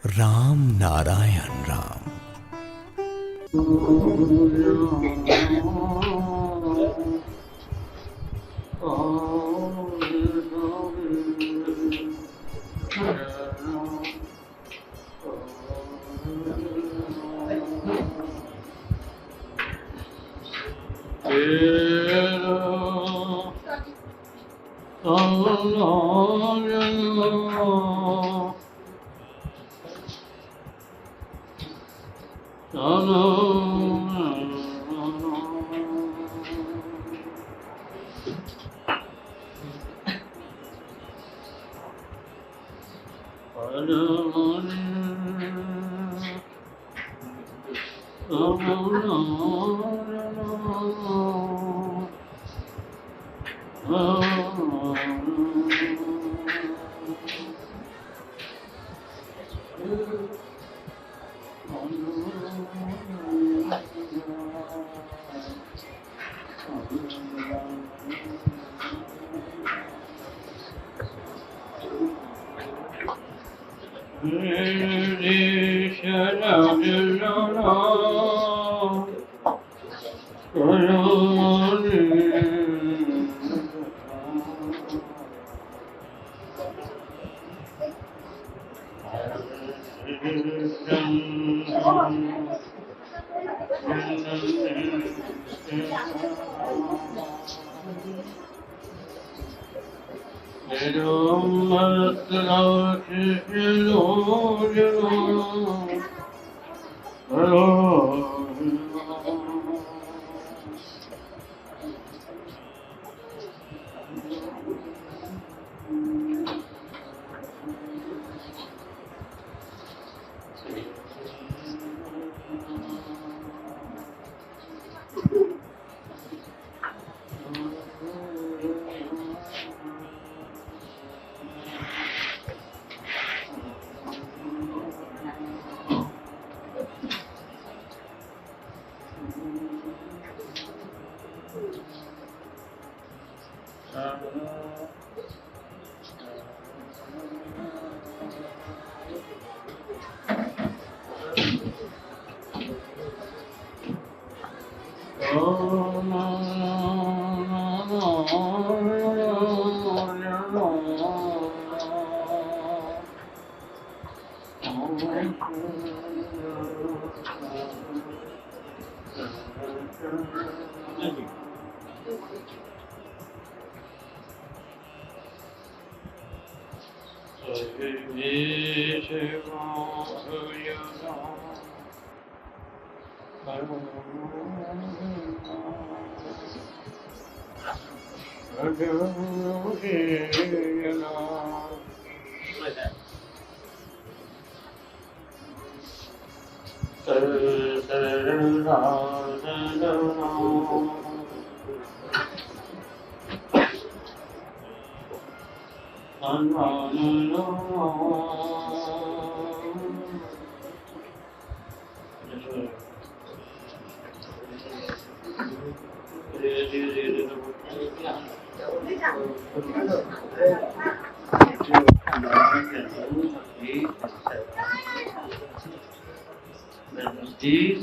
राम नारायण राम।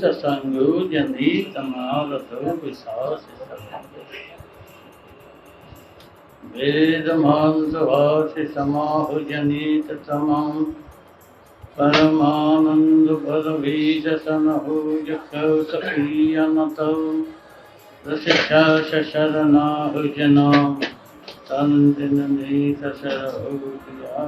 सत्संगो जनी तमालतो विशास वेद मांसवासी समाहु जनीत तमं परमानंद पद बीज सनहु जखौ सखीयनतौ रसिका शरणाहु जनाम तन दिन नीत सरहु किया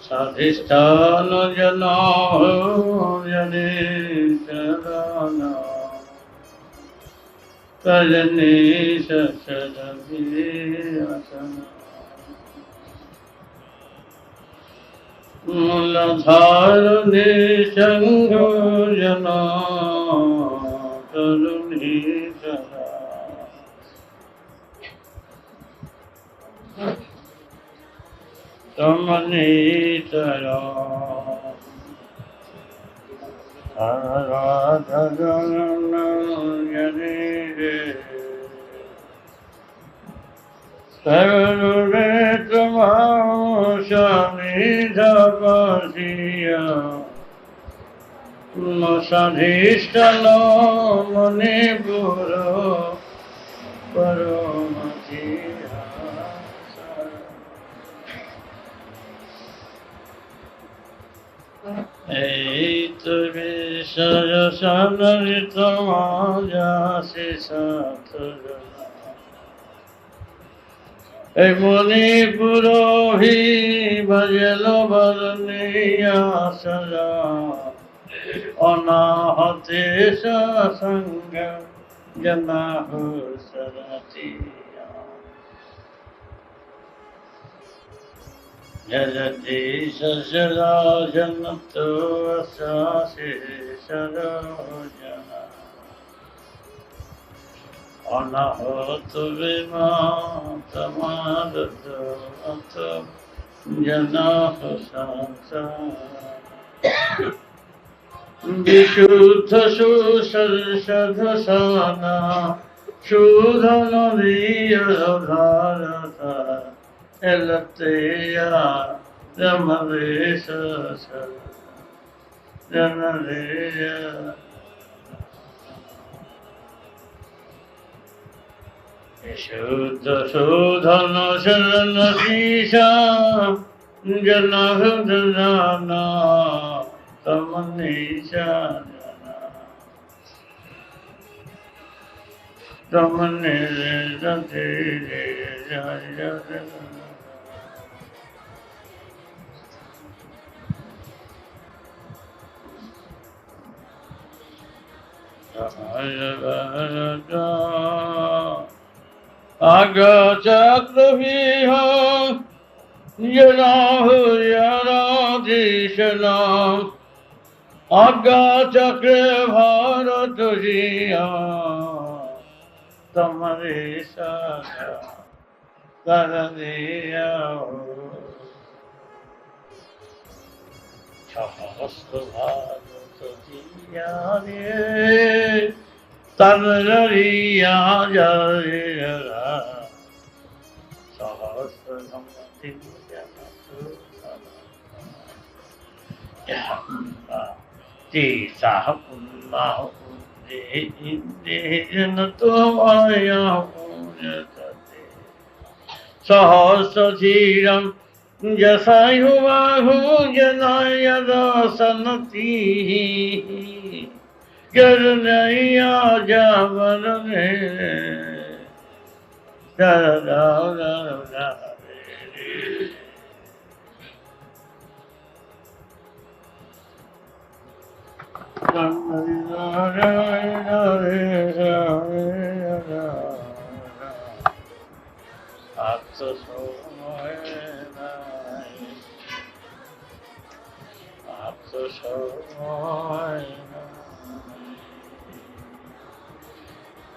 साधिष्ठान जना जने चरना Kajani Sasadavi Asana मूलधारणे संयोजना करुणी सदा तमनीतरा आराधना Sarvare tamashani dhapasiya Masadhishtalo manipuro paramatiya Eita visaya sanaritamajasi sathara Muni purohi bhajalo varniya sada Anahate sasanga janahu saratiya Jajati sasara janato asasi sarojana Anahat vima tamadata janah sansara Vishuddha susarsadhasana Shudhana diyadharata Elateya ramadesa janareya Shuddha Sudhana Sharana Sisha Janahudana Tamanisha Tamanisa Jaya Agacakraviham Yanahu Yaradishanam Agacakre Bharatujiyam Tamarisaya Taraniyam Chahastu Bharatujiyam Tanrariya Jaya Sahasranamati Ti Sahapunna Indijanatovaya Unyatati Sahasrathiram Jasayuvahu Janaya Dasanati Garnaya Javarane Dara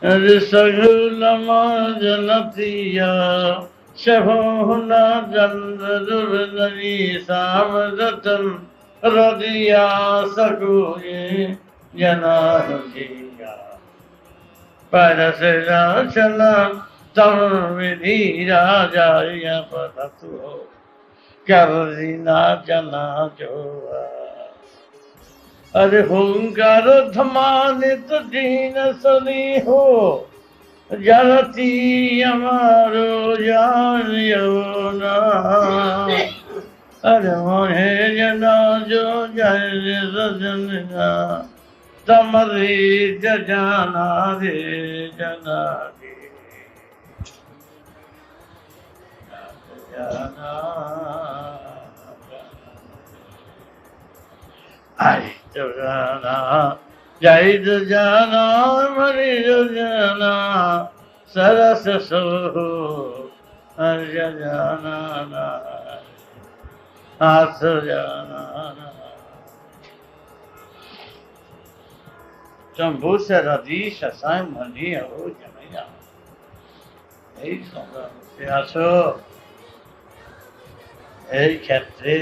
Risagulama Janatiya Shabhona Jandarunari Samadatam Radhiya Sakuye Janatiya Parasera Chala Tamvidhi Rajaya Patatu Karina Jana Jova अरे हुंकार धमानित दीन सनी हो जरती हमारो जान यमुना अरे मोहे जना जो जय सजना तमरी जाना रे जना रे जाना आई Jana, Jai Jana, Mari Jana, Sarasa Soho, Arjana. Tambusha radisha sai mania ho jamaya. এই সংগ্রামে আছো, এই ক্ষেত্রে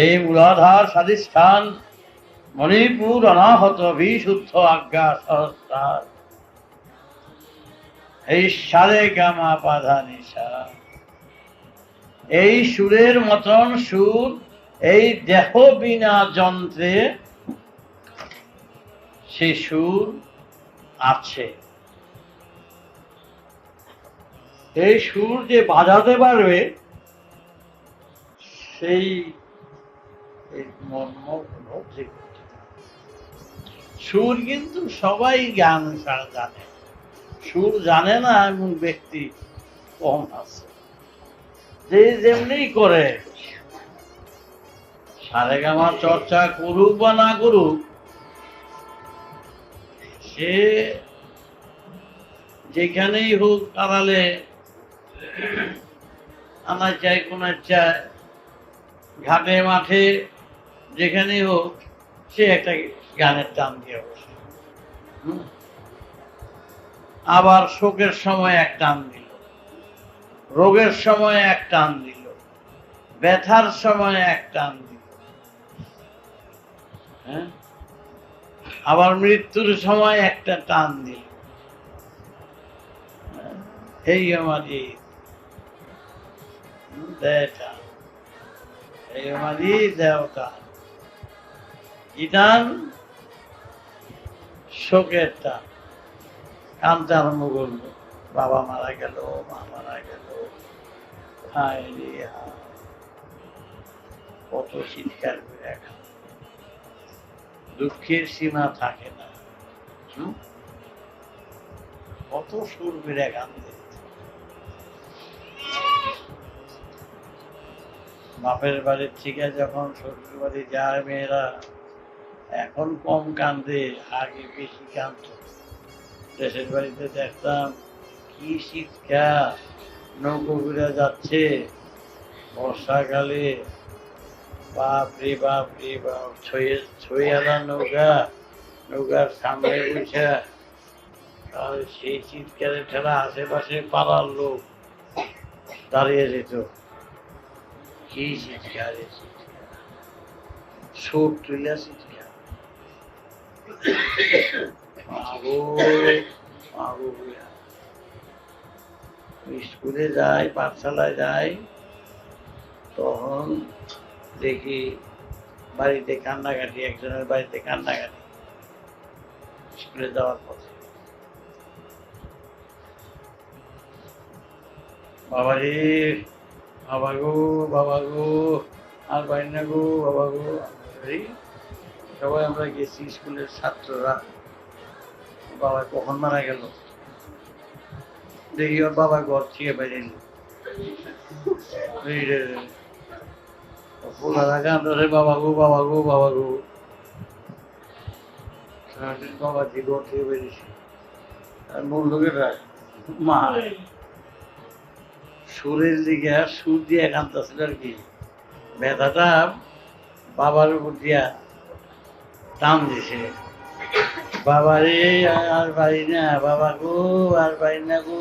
এই মূলাধার স্বাধিষ্ঠান মণিপুর অনাহত বিশুদ্ধ আজ্ঞা সহস্রার এই সারে গামা বাধা নিশা, এই সুরের মতন সুর এই দেহ বিনা যন্ত্রে সে সুর আছে। এই সুর যে বাজাতে পারবে সেই মর্ম সুর কিন্তু সবাই গান জানে, সুর জানে না এমন ব্যক্তি কম আছে। যে যেমনি করে সারেগামা চর্চা করুক বা না করুক, সে যেখানেই হোক আড়ালে আনার চাই কোনার চায় ঘাটে মাঠে যেখানেই হোক সে একটা গানের টান দিয়ে বসে। আবার শোকের সময় এক টান দিল, রোগের সময় এক টান দিল, ব্যথার সময় এক টান দিল, হ্যাঁ, আবার মৃত্যুর সময় একটা টান দিল। এই আমাদের দেয়টা, এই আমাদের দেওটা কি টান? শোকের টান। কানতে আরম্ভ করলো, বাবা মারা গেল, মা মারা গেল, হায় রে হায়, কত চিৎকার করে এখন দুঃখের সীমা থাকে না। কত সুর বেড়ে কান্দে। বাপের বাড়ির থেকে যখন শ্বশুর বাড়ি যায় মেয়েরা, এখন কম কান্দে, আগে বেশি কাঁদত। দেশের বাড়িতে দেখতাম কি শীতকাল, নৌকো ঘুরে যাচ্ছে বর্ষাকালে, বাপ রে বাপ রে বাপ, ছইয়ালা নৌকা, নৌকার সামনে বসে, আর সেই শীতকালে ঠেলা আশেপাশে পাড়ার লোক দাঁড়িয়ে যেত। কি শীতকাল, সুর তুলিয়া শীতকাল, স্কুলে যাই, পাঠশালায় যাই, তখন দেখি বাড়িতে কান্নাকাটি, একজনের বাড়িতে কান্নাকাটি স্কুলে যাওয়ার পথে। বাবা রে, বাবা গো, বাবা গো, আর বাড়ি না গো, বাবা গো। সবাই আমরা গেছি স্কুলের ছাত্ররা। বাবা কখন মারা গেল দেখি, ওর বাবা ঘর থেকে বেরিয়ে বাবা গো, বাবা গো, বাবা গো। বাবা যে ঘর থেকে বেরিয়েছে, আর মূল লোকেরা মা সুরের দিকে সুর দিয়ে কাঁদতেছিল আর কি, ব্যথাটা বাবার উপর দিয়া টান দিছে। বাবা রে আর বাড়ি না, বাবা গো আর বাড়ি না গো,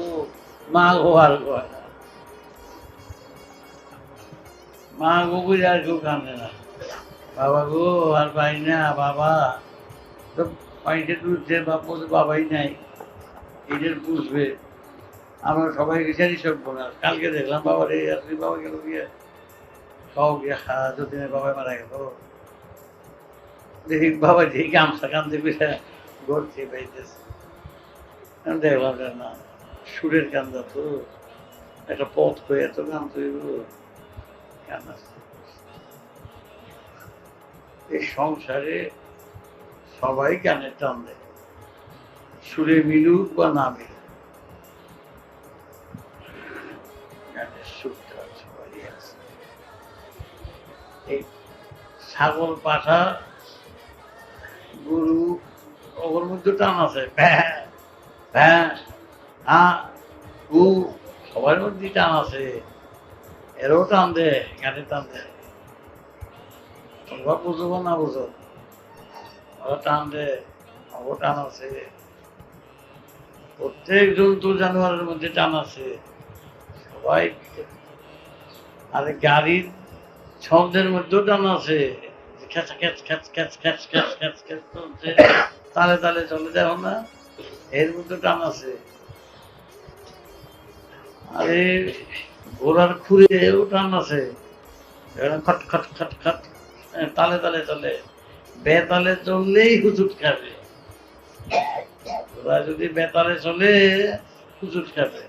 মা গো আর গো, মা গো বুঝে আর কেউ কান্দে না। বাবা গো আর বাড়ি না, বাবা তো পানিতে তুলছে, বাবাই নাই, এদের পুষবে। আমরা সবাই বিচারি সব বোনা। কালকে দেখলাম বাবা রে, আসলে বাবা গেল গিয়ে সব গিয়ে যতীনের বাবাই মারা গেল। দেখি বাবা যে গামছা কান্দে পিঠা ঘুরছে পাইতেছে, দেখলাম না সুরের কান্দা তো একটা পথ হয়ে এত গান তৈরি কান্দা। এই সংসারে সবাই গানের টান দেয়, সুরে মিলুক বা না মিলুক, গানের সুরটা সবাই আছে। এই ছাগল, পাঠা, গরু, ওর মধ্যে টান আছে, সবার মধ্যে টান আছে। এরও টান দেয়, গাড়ি টান দেয়। তোমরা বুঝবো না বুঝো, ওরা টান দেয়, ও টান আছে। প্রত্যেক জন্তু জানোয়ারের মধ্যে টান আছে, সবাই। আরে গাড়ির শব্দের মধ্যেও টান আছে, খ্যাচ খ্যাচ খ্যাচ খ্যাচ খ্যাচ খ্যাচ খ্যাচ খ্যাচ চলছে, তালে তালে চলে যাও না, এর মধ্যে টান আছে। আরে ঘোড়ার খুঁড়েও টান আছে, খট খট খট খট তালে তালে চলে। বেতালে চললেই হুজুট খাবে, ওরা যদি বেতালে চলে হুজুট খাবে।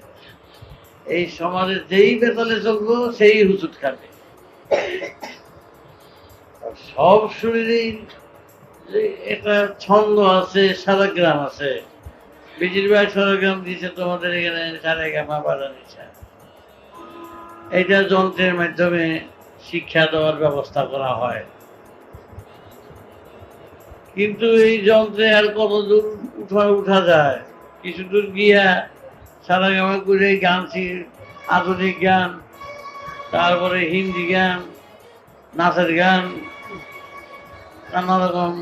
এই সমাজে যেই বেতালে চলবো সেই হুজুট খাবে। সব শরীরেই একটা ছন্দ আছে, সারাগ্রাম আছে। বেশিরভাগ সারাগ্রাম দিচ্ছে তোমাদের এখানে সারেগামা বাজানিসা। এইটা যন্ত্রের মাধ্যমে শিক্ষা দেওয়ার ব্যবস্থা করা হয়, কিন্তু এই যন্ত্রে আর কত দূর উঠা যায়? কিছু দূর গিয়া সারাগামা করে গান, আধুনিক গান, তারপরে হিন্দি গান, নাচের গান, নানা রকম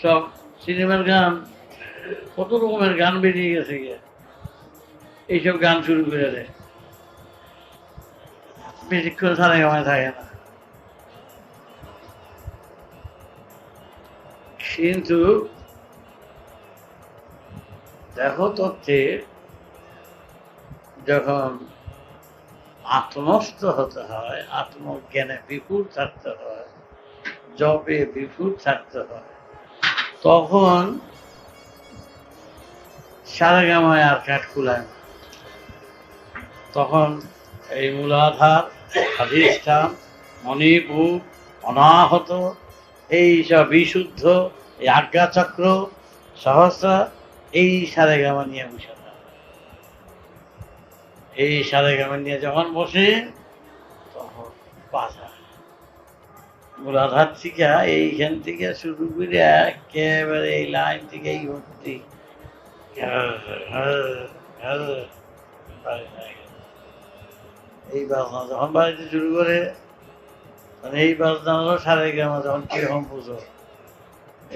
সব সিনেমার গান, কত রকমের গান বেরিয়ে গেছে গিয়া। এইসব গান শুরু করে দেয়, বেশিক্ষণ সারাগামায় থাকে না। কিন্তু দেখো তথ্যে, যখন আত্মস্থ হতে হয়, আত্মজ্ঞানে বিপুল থাকতে হয়, জপে বিপুল থাকতে হয়, তখন সারেগামায় আর কাঠ কুলায় না। তখন এই মূলাধার, অধিষ্ঠান, মণিপুর, অনাহত, এই সব বিশুদ্ধ, এই আজ্ঞাচক্র, সহস্রা, এই সারেগামা নিয়ে বসে থাকে। এই সারেগামা নিয়ে যখন বসে তখন বাজা মূলাধার থেকে, এইখান থেকে শুরু করে একেবারে এই লাইন থেকে এই ভর্তি এই বাজনা যখন বাড়িতে শুরু করে, মানে এই বাজনারও সারেগামা যখন কিরকম বুঝো,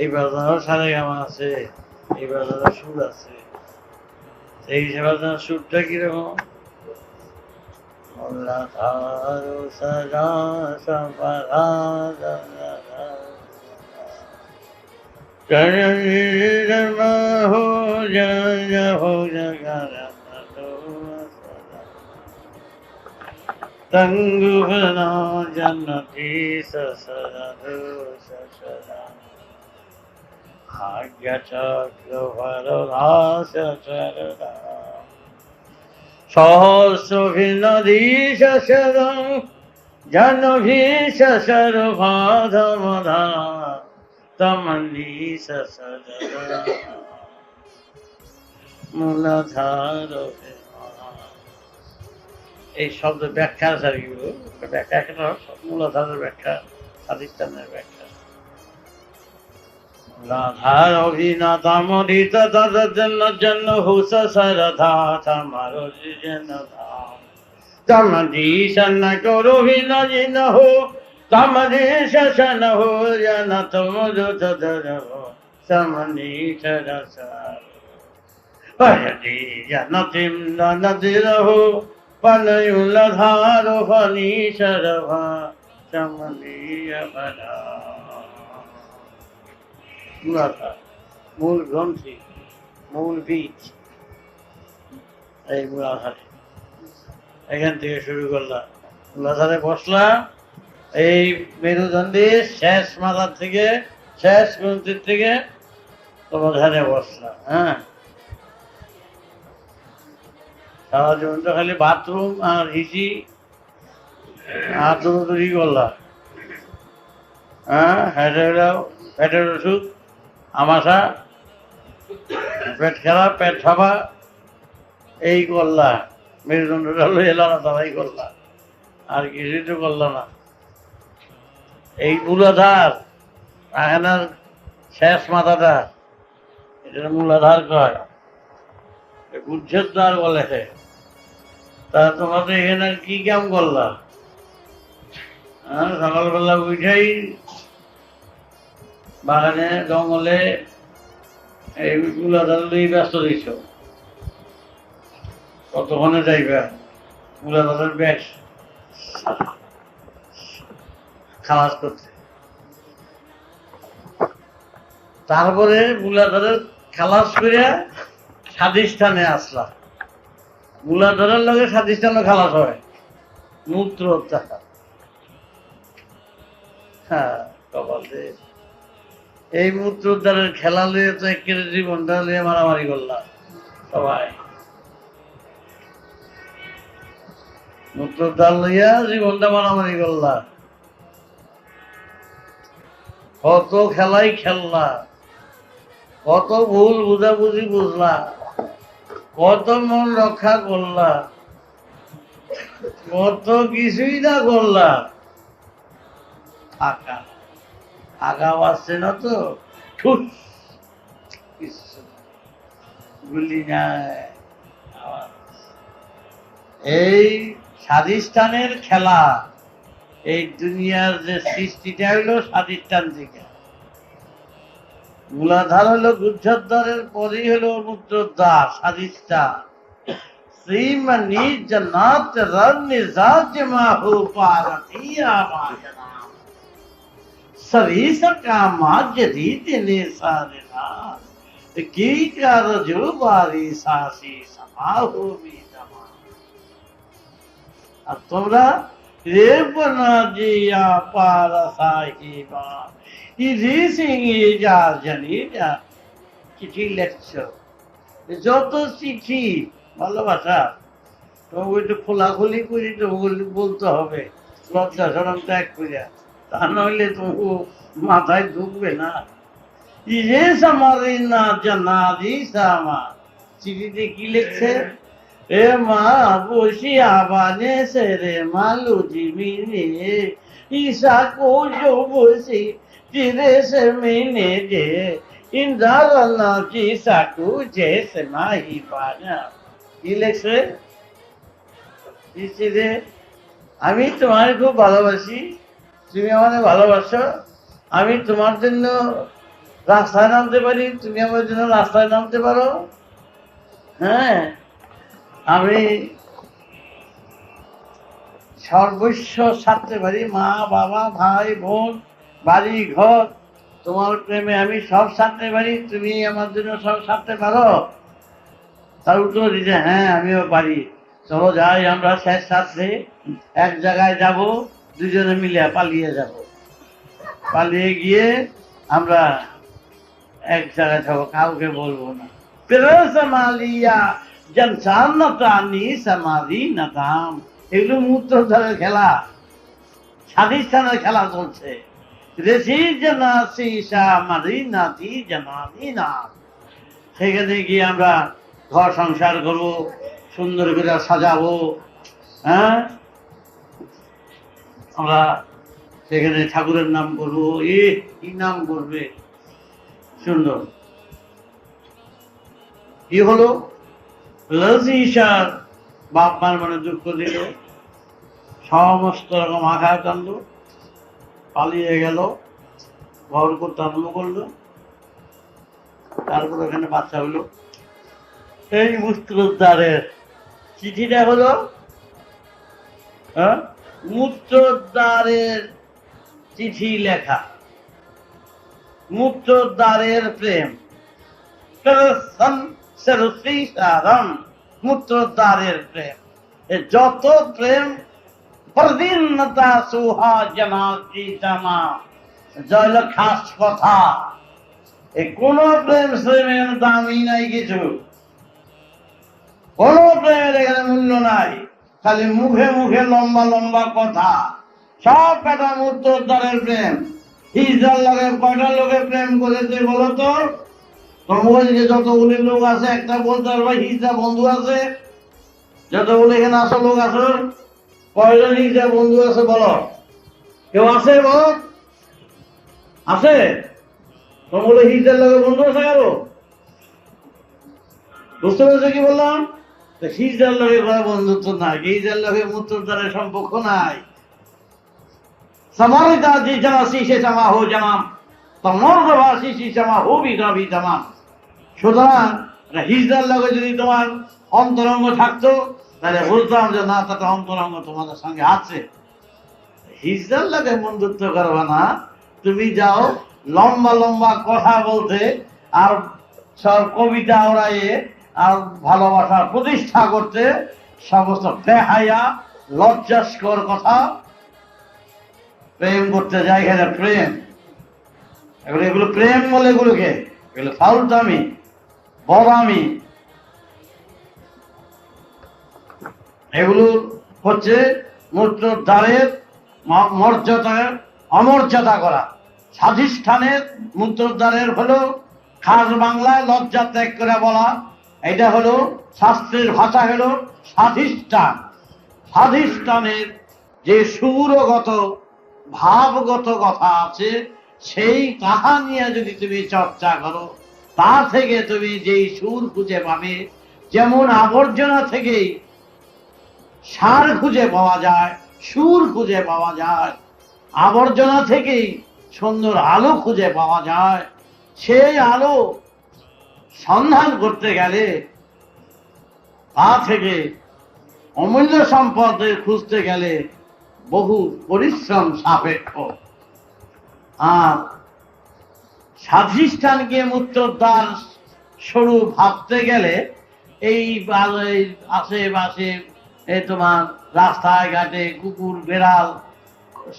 এই বাজনারও সারেগামা আছে, এই বাজনার সুর আছে। এই বাজনার সুরটা কিরকম? তঙ্গুবনা জন্নতি সসরু সসরা আজ্ঞাচক্র ভরদাস চরদা সহস্রভিন্নদীশ শরং জনভীষ সর ভাধমধা তমন্দীশ সরদা মূলাধার। এই শব্দ ব্যাখ্যা আছে আর কি, ব্যাখ্যা একটা মূলাধারের ব্যাখ্যা, স্বাধিষ্ঠানের ব্যাখ্যা। মূলাধার অভিনাতামধিত তদজন্য জন্য হুস সরধা তমারো জন ধাম তমদীশন করো ভিন হো তমদীশ সন হো জন তুম ধর হো সমনীশ রস হরি জন তিম নদী রহো পনয়ুলধার ফণীশর ভা চমলীয় বলা। মূলাধার, মূল গ্রন্থি, মূল বীজ এই মূলাধারে। এখান থেকে শুরু করলাম, মূলাধারে বসলাম, এই মেরুদণ্ডের শেষ মাথার থেকে, শেষ গ্রন্থির থেকে তোমার ধারে বসলাম। হ্যাঁ, সারা জীবন তো খালি বাথরুম আর হিসি আর দৌড়ি করলাম। হ্যাঁ, পেটের ওষুধ, আমাশা, পেট খারাপ, পেট ফাঁপা, এই করলা, মেরুদণ্ডটা লইয়ে লড়াচড়াই করলা, আর কিছুই তো করলো না। এই মূলাধার, এখানের শেষ মাথাটা, এটা মূলাধার কয়, গুজ্জের দ্বার বলে। তা তোমাদের এখানে কি কাম করলা? সকালবেলা উঠেই বাগানে জঙ্গলে এই মূলাধার লই ব্যস্ত দিছ, কতক্ষণে যাইবা মূলাধারের ব্যাগ খালাস করতে? তারপরে মূলাধারের খালাস করিয়া স্বাধিষ্ঠানে আসলা। মূলাধারের লগে স্বাধিষ্ঠানে খালাস হয় মূত্র অত্যাচার। হ্যাঁ, কপালে এই মূত্রোদ্ধারের খেলা লিয়ে তো একের জীবনটা লিয়ে মারামারি করলাম সবাই। মূত্রোদ্ধার লইয়া জীবনটা মারামারি করলাম, কত খেলাই খেললা, কত ভুল বুঝাবুঝি বুঝলা, কত মন রক্ষা করলা, কত কিছুই না করলা। ফাঁকা আগাও আসছে না তো, গুলি নাই। এই স্বাধিষ্ঠানের খেলা, এই দুনিয়ার যে সৃষ্টিটা হইলো স্বাধিষ্ঠান থেকে। মূলাধার হলো গুহ্যোদ্ধারের পরেই হলো মূত্রোদ্ধার, স্বাধিষ্ঠান। শ্রীমণি জন্নাত রং নিজাজ মাহু পারতিয়া মাजना सभी सकामा जदीद ने सारे नाम की कर जो बारी सासी समाहु भी दमा। अब তোমরা রে বনা জিয়া পার সাহিবা ইজি সিং যা জানি যা চিঠি লেখছো, যত চিঠি ভালোবাসা তোমাকে একটু খোলাখুলি করে তোমাকে বলতে হবে, লজ্জা শরম ত্যাগ করিয়া, তা নইলে তোমাকে মাথায় ঢুকবে না। ইরে সামারি না জানাদি সামা, চিঠিতে কি লিখছে? এ মা বসি আবানে সে রে মালু জিমিনে ঈশা কোজো বসি চিরে সে মিনে যে ইন্দ্রানা কি সাকু যে সে মাহি পানা। কি লিখছে? চিঠিতে, আমি তোমার খুব ভালোবাসি, তুমি আমাকে ভালোবাসো, আমি তোমার জন্য রাস্তায় নামতে পারি, তুমি আমার জন্য রাস্তায় নামতে পারো। হ্যাঁ, আমি সর্বস্ব ছাড়তে পারি, মা বাবা ভাই বোন বাড়ি ঘর, তোমার প্রেমে আমি সব ছাড়তে পারি, তুমি আমার জন্য সব ছাড়তে পারো? তার উত্তর দিতে, হ্যাঁ আমিও পারি, চলো যাই আমরা শেষ সাথে এক জায়গায় যাব, দুজনে মিলে পালিয়ে যাব, পালিয়ে গিয়ে আমরা এক জায়গায় থাকবো, কাউকে বলবো না। পেরসমালিয়া জনসান্নতানি সমাধি নাতাম, এগুলো মূত্রোদ্ধারের খেলা, স্বাধিষ্ঠানের খেলা চলছে। রেসি জানাসি সামারি নাতি জানানি না, সেখানে গিয়ে আমরা ঘর সংসার করবো, সুন্দর করে সাজাবো। হ্যাঁ, আমরা সেখানে ঠাকুরের নাম করবো। কি নাম করবে? সুন্দর। কি হলো? লজিসার বাপ মার মনে দুঃখ দিল, সমস্ত রকম আঘাত আনলো, পালিয়ে গেল, ঘর করতে আরম্ভ করলো। তারপর ওখানে বাচ্চা হলো। এই মূত্রোদ্ধারের চিঠিটা হলো মূত্রোদ্ধারের চিঠি লেখা, মূত্রোদ্ধারের প্রেম, মূত্রোদ্ধারের প্রেম। যত প্রেম প্রদীনতা সুহা জনাতি জামা, জল খাস কথা, কোন প্রেম শ্রেমের দামই নাই কিছু, কোন প্রেমের এখানে মূল্য নাই, খালি মুখে মুখে লম্বা লম্বা কথা, সব পেটা মূত্রোদ্ধারের প্রেম। হিজড়ার লগে কয়টা লোকে প্রেম করেছে বলো তো? তোমার যতগুলি লোক আছে একটা বলতে পারবা হিজড়া বন্ধু আছে? যতগুলো এখানে আসো লোক আসো, কয়জন হিজড়া বন্ধু আছে বলো? কেউ আছে বলো? আছে? তোমার হিজড়ার লগে বন্ধু আছে কারো? বুঝতে পেরেছো কি বললাম? তো হিজড়ার লোকের কোনো বন্ধুত্ব নাই, হিজড়ার লোকের মূত্রদ্বারের সম্পর্ক নাই। समारिता जी जना शीशे जमा हो जमाम तमर्दवा शीशे जमा हो भी जमाम। সুতরাং হিজড়ার লগে যদি তোমার অন্তরঙ্গ থাকতো তাহলে বুঝতাম যে না, তাতে অন্তরঙ্গ তোমাদের সঙ্গে আছে। হিজড়ার লগে বন্ধুত্ব করবে না, তুমি যাও লম্বা লম্বা কথা বলতে আর সব কবিতা ওড়াইয়ে আর ভালোবাসার প্রতিষ্ঠা করতে, সমস্ত বেহায়া লজ্জাস্কর কথা প্রেম করতে যায়। এখানে প্রেম, এগুলো প্রেম বলে, এগুলোকে এগুলো ফাউলতামি, বদামি। এগুলো হচ্ছে মূত্রদ্বারের মর্যাদার অমর্যাদা করা। স্বাধিষ্ঠানের মূত্রদ্বারের হলো খাস বাংলায় লজ্জা ত্যাগ করে বলা, এটা হলো শাস্ত্রের ভাষা হলো স্বাধিষ্ঠান। স্বাধিষ্ঠানের যে সুরগত ভাবগত কথা আছে, সেই তাহা নিয়ে যদি তুমি চর্চা করো, তা থেকে তুমি যেই সুর খুঁজে পাবে, যেমন আবর্জনা থেকেই সার খুঁজে পাওয়া যায়, সুর খুঁজে পাওয়া যায়, আবর্জনা থেকেই সুন্দর আলো খুঁজে পাওয়া যায়। সেই আলো সন্ধান করতে গেলে, তা থেকে অমূল্য সম্পদের খুঁজতে গেলে বহু পরিশ্রম সাপেক্ষ। আর স্বাধিষ্ঠানকে মূত্রদ্বার স্বরূপ ভাবতে গেলে এই আশেপাশে তোমার রাস্তায় ঘাটে কুকুর, বেড়াল,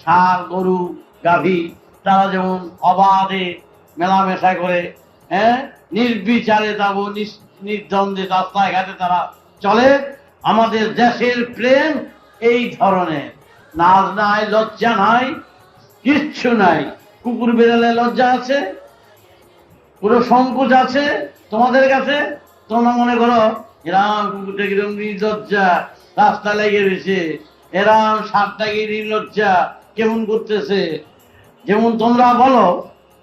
ষাঁড়, গরু, গাভী, তারা যেমন অবাধে মেলামেশা করে, নির্বিচারে তাবো নির্দ্বন্দ্বে রাস্তায় ঘাটে তারা চলে, আমাদের দেশের প্রেম এই ধরনের। নাজ নাই, লজ্জা নাই, কিচ্ছু নাই। কুকুর বেড়ালে লজ্জা আছে, পুরো সংকোচ আছে তোমাদের কাছে? তোমরা মনে করো এরাম কুকুরটা কিরম নির্লজ্জা, রাস্তা লেগে রয়েছে, এরাম ষাঁড়টাকে নির্লজ্জা কেমন করতেছে। যেমন তোমরা বলো,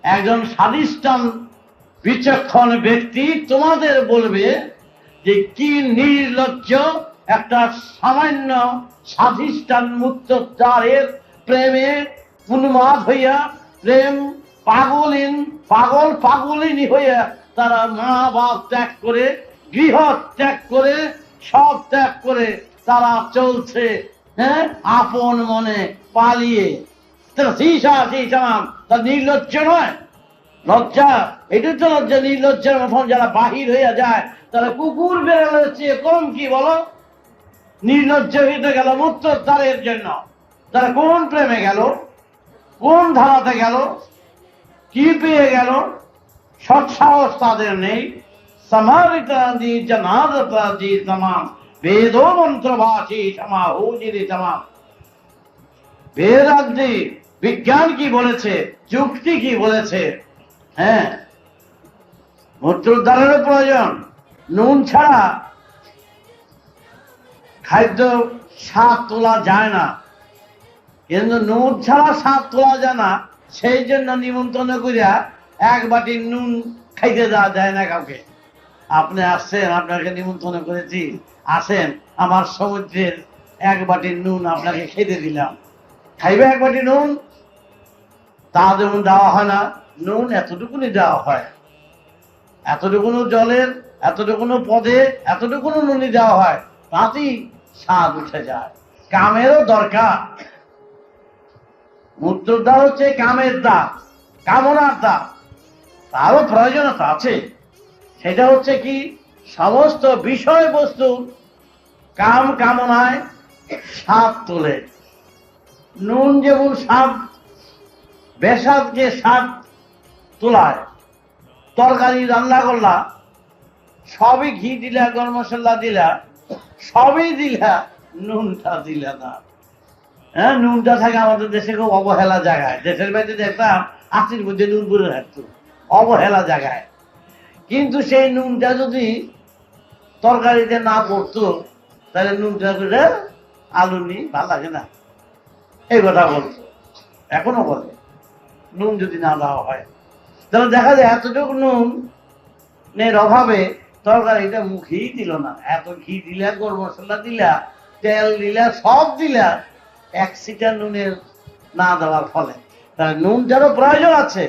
একজন স্বাধিষ্ঠান বিচক্ষণ ব্যক্তি তোমাদের বলবে যে কি নির্লজ্জ একটা সামান্য স্বাধিষ্ঠান মুক্তদ্বারের প্রেমে উন্মাদ হইয়া, প্রেম পাগলিনী হইয়া তারা মা বাপ ত্যাগ করে, গৃহ ত্যাগ করে, সব ত্যাগ করে তারা চলছে আপন মনে পালিয়ে। তার নির্লজ্জ নয়? লজ্জা, এটাই তো লজ্জা। নির্লজ্জের মতন যারা বাহির হইয়া যায় তারা কুকুর বেড়ালের চেয়ে কম কি বলো? নির্লজ্জ হইতে গেল মূত্রদ্বারের জন্য। তারা কোন প্রেমে গেল, কোন ধারাতে গেল, কি পেয়ে গেল? সৎসাহস তাদের নেই। समारितादि जनादतादि तमाम वेदो मंत्रभाषी समाहोजिरी तमाम। বেদান্তি বিজ্ঞান কি বলেছে, যুক্তি কি বলেছে? হ্যাঁ, মূত্রদ্বারেরও প্রয়োজন। নুন ছাড়া খাদ্য স্বাদ তোলা যায় না, কিন্তু নুন ছাড়া স্বাদ তোলা যায় না। সেই জন্য নিমন্ত্রণ করিয়া এক বাটি নুন খাইতে দেওয়া যায় না কাউকে। আপনি আসছেন, আপনাকে নিমন্ত্রণ করেছি, আসেন, আমার সমুদ্রের এক বাটি নুন আপনাকে খেতে দিলাম, খাইবে এক বাটি নুন? তা যেমন দেওয়া হয় না, নুন এতটুকুনি দেওয়া হয়, এতটুকুনো জলের, এতটুকুনো পদে, এতটুকুনো নুনি দেওয়া হয়, তাতেই স্বাদ উঠে যায়। কামেরও দরকার। মূত্রদ্বার হচ্ছে কামের দ্বার, কামনার দ্বার, তারও প্রয়োজনীয়তা আছে। সেটা হচ্ছে কি, সমস্ত বিষয়বস্তু কাম কামনায় স্বাদ তোলে। নুন যেমন স্বাদ, বেসাদকে স্বাদ তোলায়। তরকারি রান্না করলা, সবই ঘি দিলা, গরম মশলা দিলা, সবই দিলা, নুনটা দিলা না। হ্যাঁ, নুনটা থাকে আমাদের দেশে খুব অবহেলা জায়গায়। দেশের বাইরে দেখতাম আশির মধ্যে নুন করে থাকতো, অবহেলা জায়গায়। কিন্তু সেই নুনটা যদি তরকারিতে না পড়তো, তাহলে নুনটা করে আলু নি ভালো লাগে না, এই কথা বলতো, এখনো বলে। নুন যদি না দেওয়া হয়, তাহলে দেখা যায় এতটুকু নুনের অভাবে তরকারিটা মুখেই দিল না, এত ঘি দিলা, গরম মশলা দিলা, তেল দিলা, সব দিলা, এক সিটা নুনের না দেওয়ার ফলে তার নুনটারও প্রয়োজন আছে,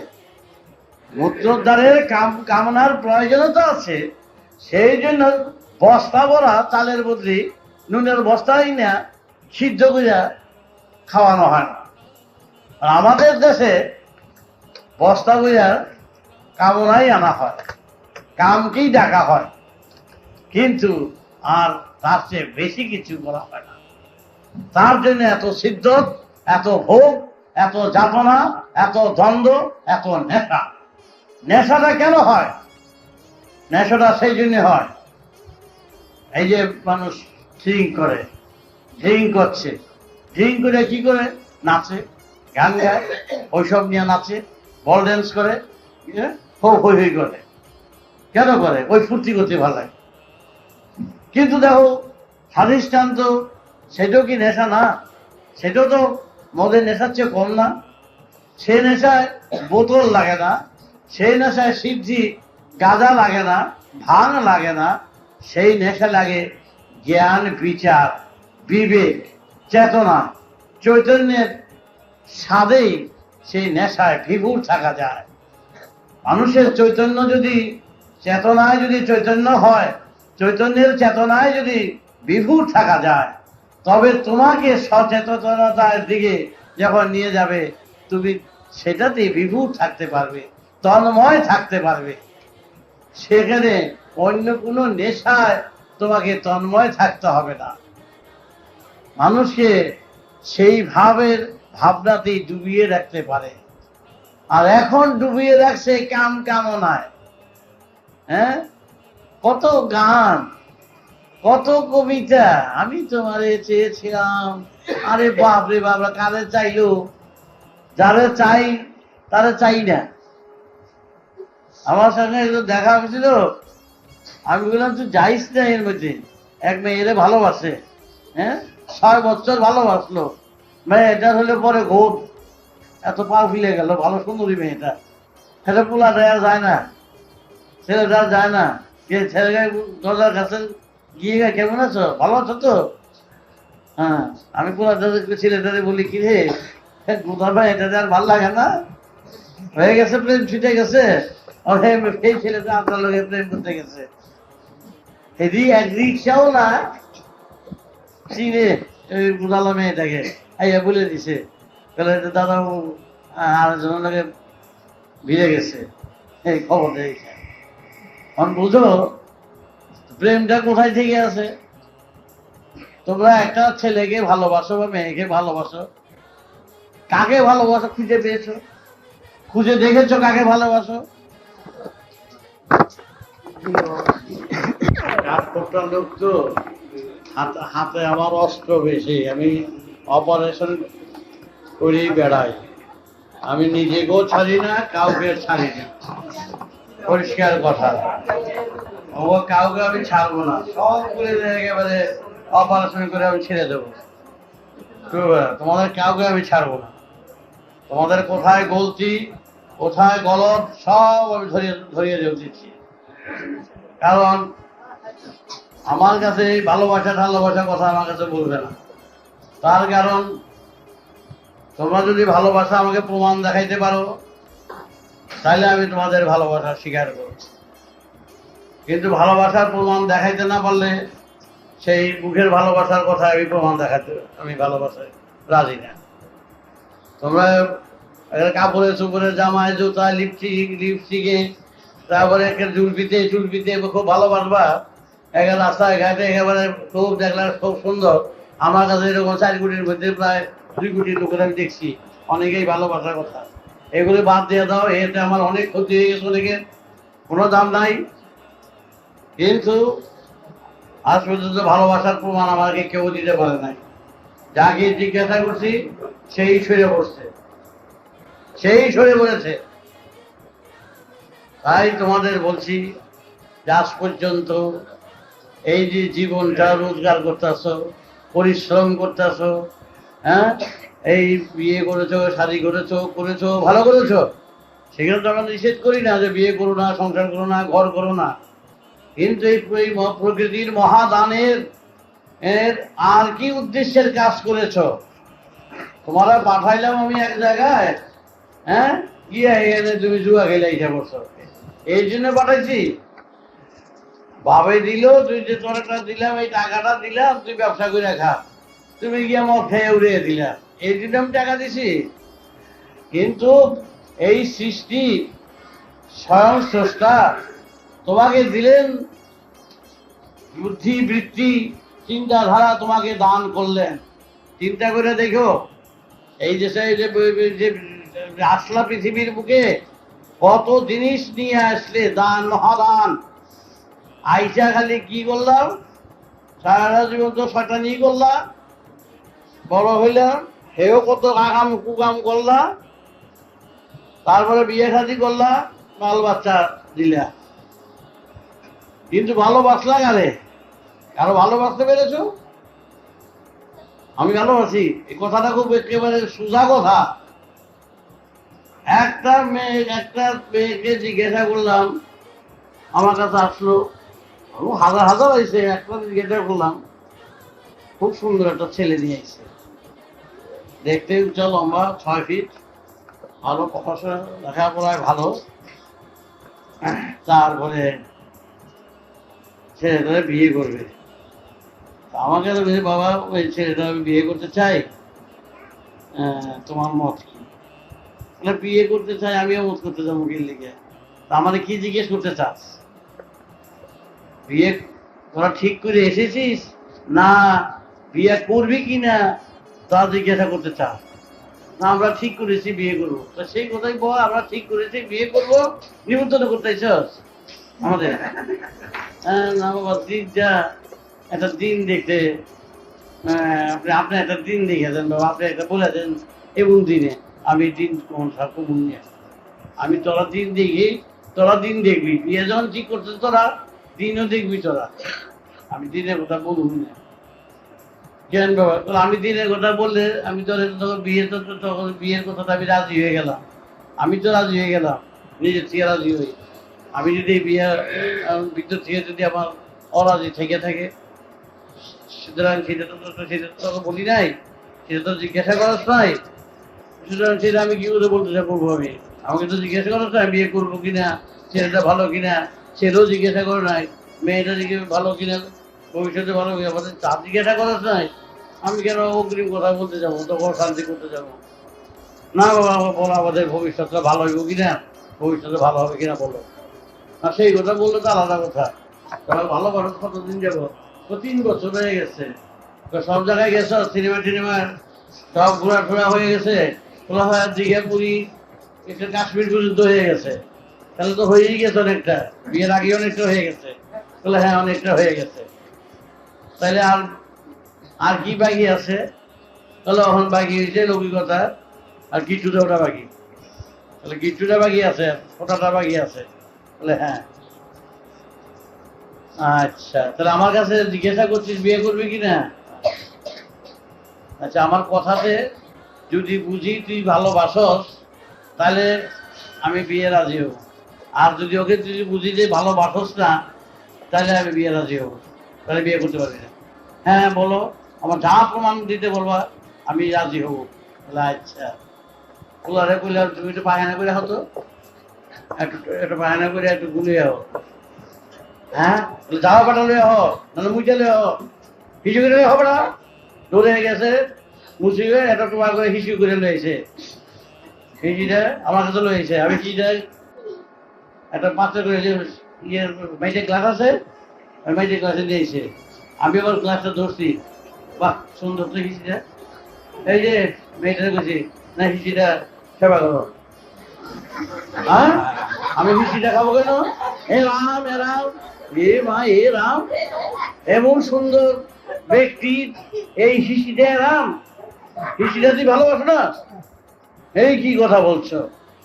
মূত্রোদ্ধারের কামনার প্রয়োজনতা আছে। সেই জন্য বস্তা ভরা চালের বদলি নুনের বস্তাই না সিদ্ধ করিয়া খাওয়ানো হয় না। আর আমাদের দেশে বস্তা করিয়া কামনাই আনা হয়, কামকেই ডাকা হয়, কিন্তু আর তার চেয়ে বেশি কিছু বলা হয় না। তার জন্য এত সিদ্ধত, এত ভোগ, এত যাতনা, এত দ্বন্দ্ব, এত নেশা। নেশাটা কেন হয়? নেশাটা সেই জন্য হয়, এই যে মানুষ ড্রিঙ্ক করে, ড্রিঙ্ক করছে, ড্রিঙ্ক করে কি করে? নাচে, গান গায়, ওইসব নিয়ে নাচে, বল ড্যান্স করে, হই হই করে। কেন করে? ওই ফুর্তি করতে ভালো লাগে। কিন্তু দেখো স্বাধিষ্ঠান তো সেটাও কি নেশা না? সেটাও তো মদের নেশার চেয়ে কম না। সে নেশায় বোতল লাগে না, সেই নেশায় সিদ্ধি গাঁজা লাগে না, ভাঙ লাগে না, সেই নেশা লাগে জ্ঞান, বিচার, বিবেক, চেতনা, চৈতন্যের স্বাদেই সেই নেশায় বিভোর থাকা যায়। মানুষের চৈতন্য যদি, চেতনায় যদি চৈতন্য হয়, চৈতন্যের চেতনায় যদি বিভোর থাকা যায়, তবে তোমাকে সচেতনতার দিকে যখন নিয়ে যাবে, তুমি সেটাতেই বিভোর থাকতে পারবে, তন্ময় থাকতে পারবে। সেখানে অন্য কোনো নেশায় তোমাকে তন্ময় থাকতে হবে না। মানুষকে সেই ভাবের ভাবনাতেই ডুবিয়ে রাখতে পারে। আর এখন ডুবিয়ে রাখছে কাম কামনায়। হ্যাঁ, কত গান, কত কবিতা, আমি তোমারে চেয়েছিলাম, আরে বাপরে বাবা, কারে চাইলো? যারে চাই তারে চাই না। আমার সঙ্গে দেখা হয়েছিল, আমি বললাম তুই যাইস না এর মধ্যে। এক মেয়েরে ভালোবাসে, হ্যাঁ, 6 বছর ভালোবাসলো, মেয়েটা হলে পরে ঘোর, এত পা ফিলে গেল, ভালো সুন্দরী মেয়েটা। সেটা পোলা দেওয়া যায় না, ছেলেটা যায় না। ছেলে দরজার কাছে গিয়ে কেমন আছো, ভালো আছো তো? হ্যাঁ, আমি পোলা ছেলেটারে বলি, কি রে গোদার ভাই, এটা আর ভাল লাগে না, হয়ে গেছে, প্রেম ছুটে গেছে, সেই ছেলেটা আপনার লোকে প্রেম করতে গেছে। এক রিক্সাও না চিনে বুঝালো মেয়েটাকে, আইয়া বলে দিছে, দাদা আরেকজনের লোকে ভিড়ে গেছে, এই খবর দিয়েছে। বুঝো প্রেমটা কোথায় থেকে আছে? তোমরা একটা ছেলেকে ভালোবাসো বা মেয়েকে ভালোবাসো, কাকে ভালোবাসো খুঁজে পেয়েছো? খুঁজে দেখেছো কাকে ভালোবাসো? লোক তো হাতে আমার অস্ত্র বেশি, আমি অপারেশন করেই বেড়াই, আমি নিজেকেও ছাড়ি না, কাউকে ছাড়ি না, পরিষ্কার কথা। কাউকে আমি ছাড়বো না, সব করে একেবারে অপারেশন করে আমি ছেড়ে দেবো। তোমাদের কাউকে আমি ছাড়বো না। তোমাদের কোথায় গলতি, কোথায় গলত, সব আমি ধরিয়ে দিচ্ছি। কারণ আমার কাছে ভালোবাসা কথা আমার কাছে বলবে না। তার কারণ তোমরা যদি ভালোবাসা আমাকে প্রমাণ দেখাইতে পারো, তাহলে আমি তোমাদের ভালোবাসা স্বীকার করব। কিন্তু ভালোবাসার প্রমাণ দেখাইতে না পারলে, সেই মুখের ভালোবাসার কথা আমি প্রমাণ দেখাতে, আমি ভালোবাসায় রাজি না। তোমরা কাপড়ে চুপড়ে, জামায়, জুতা, লিপস্টিকে, তারপরে চুলপিতে খুব ভালোবাসবা, একে রাস্তায় ঘাটে একেবারে খুব দেখলাম খুব সুন্দর। আমার কাছে এরকম 4 কোটির মধ্যে প্রায় 2 কোটি লোকের আমি দেখছি, অনেকেই ভালোবাসার কথা। এগুলো বাদ দিয়ে দাও, এতে আমার অনেক ক্ষতি হয়ে গেছে, অনেকের কোনো দাম নাই। কিন্তু আজ পর্যন্ত ভালোবাসার প্রমাণ আমাকে কেউ দিতে পারে নাই। যাকে জিজ্ঞাসা করছি সেই সরে পড়েছে। তাই তোমাদের বলছি, আজ পর্যন্ত এই যে জীবনটা রোজগার করতেছ, পরিশ্রম করতেছ, হ্যাঁ, এই বিয়ে করেছো, শাড়ি করেছো, ভালো করেছো, সেখানে তো আমরা নিষেধ করি না যে বিয়ে করো না, সংসার করো না, ঘর করো না। কিন্তু এই প্রকৃতির মহাদানের এর আর কি উদ্দেশ্যের কাজ করেছ? তোমারা পাঠাইলাম আমি এক জায়গায়, হ্যাঁ, গিয়ে এনে তুমি জুয়া খেলে ইচ্ছা করছো, এই জন্য পাঠাইছি? ভাবে দিল তুই যে তোর একটা দিলাম, এই টাকাটা দিলাম তুই ব্যবসা করে খা, তুমি গিয়ে মদ খেয়ে উড়িয়ে দিলাম, এই জন্য আমি টাকা দিছি? কিন্তু এই সৃষ্টি স্বয়ং স্রষ্টা তোমাকে দিলেন বুদ্ধি, বৃত্তি, চিন্তাধারা তোমাকে দান করলেন। চিন্তা করে দেখো, এই যে আসলা পৃথিবীর বুকে কত জিনিস নিয়ে আসলে, দান, মহাদান। আইসা খালি কি করলাম, সারা জীবন তো শয়তানি করলাম, বড় হইলাম হেও কত আগাম কুকাম করলা, তারপরে বিয়ে শাদী করলা, বাল বাচ্চা দিলা, কিন্তু ভালোবাসলা কারে? কারো ভালোবাসতে পেরেছো? আমি ভালোবাসি, এই কথাটা খুব একেবারে সোজা কথা। একটা মেয়েকে জিজ্ঞাসা করলাম, আমার কাছে আসলো, হাজার হাজার হয়েছে, একটা জিজ্ঞাসা করলাম, খুব সুন্দর একটা ছেলে নিয়ে আসছে, দেখতে উচ্চা, লম্বা, 6 ফিট, ভালো পড়াশোনা, লেখাপড়ায় ভালো, তারপরে ছেলেটা বিয়ে করবে। আমাকে তো বলছে, বাবা ওই ছেলেটা আমি বিয়ে করতে চাই, তোমার মত কি? বিয়ে করতে চাই, আমিও মত করতে যাবো মুখের লিগে। আমাকে কি জিজ্ঞেস করতে চাস? বিয়ে তোরা ঠিক করে এসেছিস না বিয়ে করবি কিনা তা জিজ্ঞাসা করতে চাস? না আমরা ঠিক করেছি বিয়ে করবো। তো সেই কথাই বল, আমরা ঠিক করেছি বিয়ে করবো, নিমন্ত্রণ করতে চাস আমাদের? না বাবা, দিন যা, একটা দিন দেখতে, আপনি একটা দিন দেখে দেন বাবা, আপনি একটা বলে দেন এবং দিনে আমি দিন কোন কমন নিয়ে, আমি তোরা দিন দেখি, তোরা দিন দেখবি, বিয়ে যখন ঠিক করতে তোরা দিনও দেখবি তোরা, আমি দিনের কথা বলুন না। কেন বাবা? আমি দিনের কথা বললে আমি তখন বিয়ে, তখন বিয়ের কথাটা আমি রাজি হয়ে গেলাম, আমি তো রাজি হয়ে গেলাম, নিজের থেকে রাজি হই। আমি যদি বিয়ে ভিতর থেকে যদি আমার অরাজি থেকে থাকে, সুতরাং সেটা তো বলি নাই, সেটা তো জিজ্ঞাসা করার নাই, সুতরাং সেটা আমি কি করে বলতে পারবো? আমি আমাকে তো জিজ্ঞাসা করার নাই বিয়ে করবো কিনা, ছেলেটা ভালো কিনা, ছেলেও জিজ্ঞাসা করে নাই, মেয়েটা দিকে ভালো কিনা, ভবিষ্যতে ভালো কিনা, তার জিজ্ঞাসা করার নাই। আমি কেন অগ্রিম কথা বলতে যাবো, তখন শান্তি করতে যাবো? না বাবা, বলো আমাদের ভবিষ্যৎটা ভালো হইব কিনা, ভবিষ্যতে ভালো হবে কিনা বলো। আর সেই কথা বললে তো আলাদা কথা। তাহলে ভালো মানুষ কতদিন যাবো? তো 3 বছর হয়ে গেছে, সব জায়গায় গেছো, সিনেমা টিনেমার সব ঘোরাফোরা হয়ে গেছে, খোলা হয়, দীঘা, পুরী, একটা কাশ্মীর পর্যন্ত হয়ে গেছে, তাহলে তো হয়েই গেছে অনেকটা, বিয়ের আগে অনেকটা হয়ে গেছে, তাহলে হ্যাঁ অনেকটা হয়ে গেছে, তাহলে আর কি বাকি আছে? তাহলে এখন বাকি হয়েছে লৌকিকতা আর গিট্টুটা, ওটা বাকি, তাহলে গিট্টুটা বাকি আছে, ওটাটা বাকি আছে, তাহলে হ্যাঁ আচ্ছা, তাহলে আমার কাছে জিজ্ঞাসা করছিস বিয়ে করবি কিনা? আচ্ছা, আমার কথাতে যদি বুঝি তুই ভালোবাসস, তাহলে আমি বিয়ে রাজি হব, আর যদি ওকে তুই বুঝি যে ভালোবাসস না, তাহলে আমি বিয়ে রাজি হব, তাহলে বিয়ে করতে পারবি না। হ্যাঁ বলো, আমার যা প্রমাণ দিতে বলবা আমি রাজি হব। তাহলে আচ্ছা, ওলারে বললে তুমি একটু পায়খানা করে হতো, একটু পায়খানা করে একটু গুলিয়ে হো, হ্যাঁ যাওয়া পাঠালে হ, নাহলে মুচালে হ, হিসু করে হবে না, দৌড়ে গেছে মুচি হয়ে একটা তোমার করে হিসু করে লয়েছে, হিসিটা আমার কাছে লয়েছে, আমি কি যাই একটা পাত্র করে ইয়ের মাইটের গ্লাস আছে, ওই মাইটের গ্লাসে দিয়েছে, আমি আবার গ্লাসটা ধরছি, বাহ সুন্দর তো হিসিটা, এই যে মেয়েটা গেছি না হিসিটা সেবা করো, হ্যাঁ আমি হিসিটা খাবো কেন? এ রাম, এ রাম, এ মা, এ রাম, এমন সুন্দর ব্যক্তি এই হিসিটা রাম, হিসিটা তুই ভালোবাসো না? এই কি কথা বলছো?